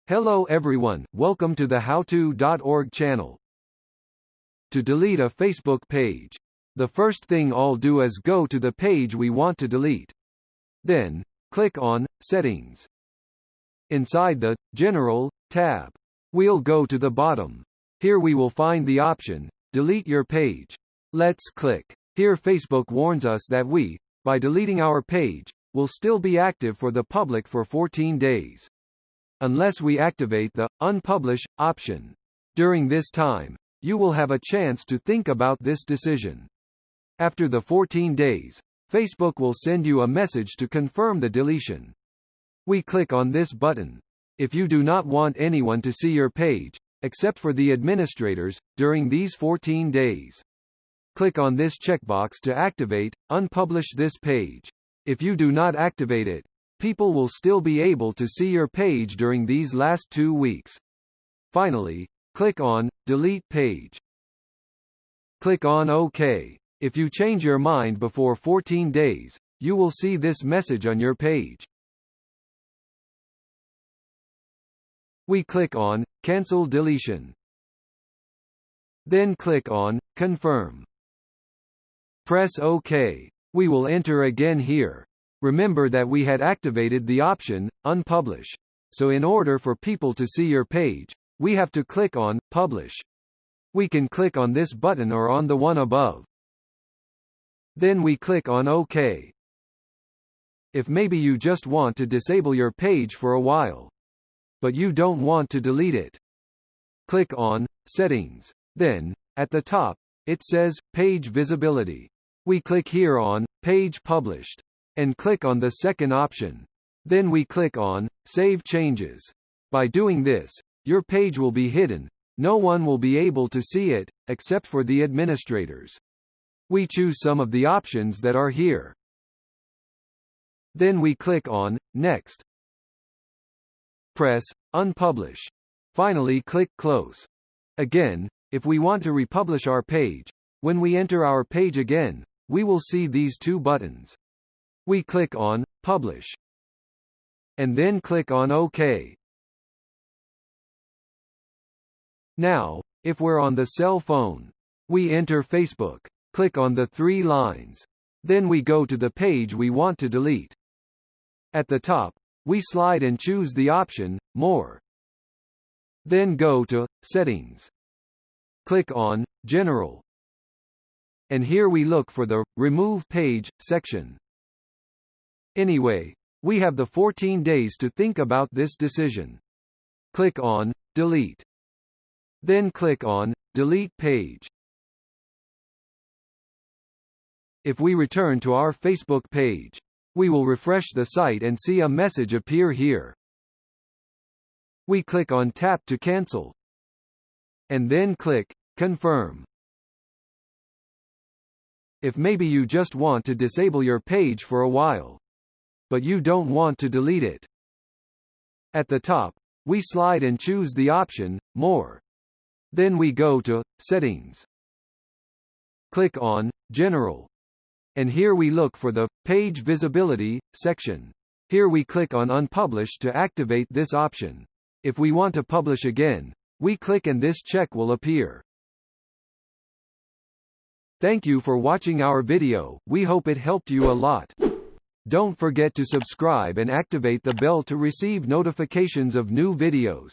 Hello everyone, welcome to the howto.org channel. To delete a Facebook page, the first thing I'll do is go to the page we want to delete. Then, click on Settings. Inside the General tab, we'll go to the bottom. Here we will find the option, Delete your page. Let's click. Here Facebook warns us that we, by deleting our page, will still be active for the public for 14 days. Unless we activate the Unpublish option. During this time, you will have a chance to think about this decision. After the 14 days, Facebook will send you a message to confirm the deletion. We click on this button. If you do not want anyone to see your page, except for the administrators, during these 14 days, click on this checkbox to activate, Unpublish this page. If you do not activate it, people will still be able to see your page during these last 2 weeks. Finally, click on Delete Page. Click on OK. If you change your mind before 14 days, you will see this message on your page. We click on Cancel Deletion. Then click on Confirm. Press OK. We will enter again here. Remember that we had activated the option, Unpublish. So in order for people to see your page, we have to click on Publish. We can click on this button or on the one above. Then we click on OK. If maybe you just want to disable your page for a while, but you don't want to delete it, click on Settings. Then, at the top, it says Page Visibility. We click here on Page Published and click on the second option. Then we click on Save Changes. By doing this, your page will be hidden. No one will be able to see it, except for the administrators. We choose some of the options that are here. Then we click on Next. Press Unpublish. Finally click Close. Again, if we want to republish our page, when we enter our page again, we will see these two buttons. We click on Publish. And then click on OK. Now, if we're on the cell phone, we enter Facebook, click on the 3 lines. Then we go to the page we want to delete. At the top, we slide and choose the option, More. Then go to Settings. Click on General. And here we look for the Remove Page section. Anyway, we have the 14 days to think about this decision. Click on Delete. Then click on Delete Page. If we return to our Facebook page, we will refresh the site and see a message appear here. We click on Tap to cancel. And then click Confirm. If maybe you just want to disable your page for a while, but you don't want to delete it, at the top, we slide and choose the option, More. Then we go to Settings. Click on General. And here we look for the Page Visibility section. Here we click on Unpublish to activate this option. If we want to publish again, we click and this check will appear. Thank you for watching our video. We hope it helped you a lot. Don't forget to subscribe and activate the bell to receive notifications of new videos.